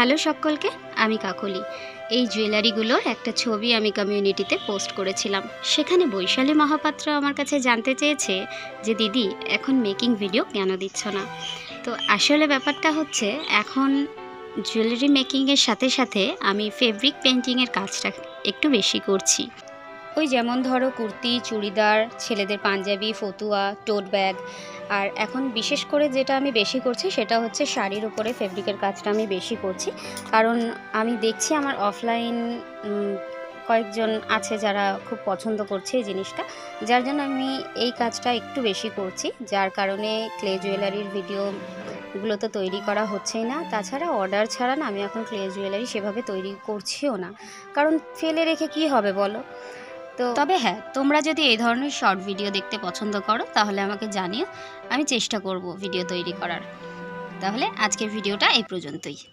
Hello সকলকে, আমি কাকলি। এই জুয়েলারিগুলোর একটা ছবি আমি কমিউনিটিতে পোস্ট করেছিলাম। সেখানে বৈশালী মহাপাত্র আমার কাছে জানতে চেয়েছে যে দিদি এখন মেকিং ভিডিও কেন দিচ্ছ না। তো আসলে ব্যাপারটা হচ্ছে এখন জুয়েলারি মেকিংয়ের সাথে সাথে আমি ফেব্রিক পেন্টিংয়ের কাজটা একটু বেশি করছি। ওই যেমন ধরো কুর্তি, চুড়িদার, ছেলেদের পাঞ্জাবি, ফতুয়া, টোট ব্যাগ। আর এখন বিশেষ করে যেটা আমি বেশি করছি সেটা হচ্ছে শাড়ির উপরে ফেব্রিকের কাজটা আমি বেশি করছি। কারণ আমি দেখছি আমার অফলাইন কয়েকজন আছে যারা খুব পছন্দ করছে এই জিনিসটা, যার জন্য আমি এই কাজটা একটু বেশি করছি। যার কারণে ক্লে জুয়েলারির ভিডিওগুলো তো তৈরি করা হচ্ছেই না। তাছাড়া অর্ডার ছাড়া না আমি এখন ক্লে জুয়েলারি সেভাবে তৈরি করছিও না, কারণ ফেলে রেখে কি হবে বলো। তো তবে হ্যাঁ, তোমরা যদি এই ধরনের শর্ট ভিডিও দেখতে পছন্দ করো তাহলে আমাকে জানিও, আমি চেষ্টা করব ভিডিও তৈরি করার। তাহলে আজকের ভিডিওটা এই পর্যন্তই।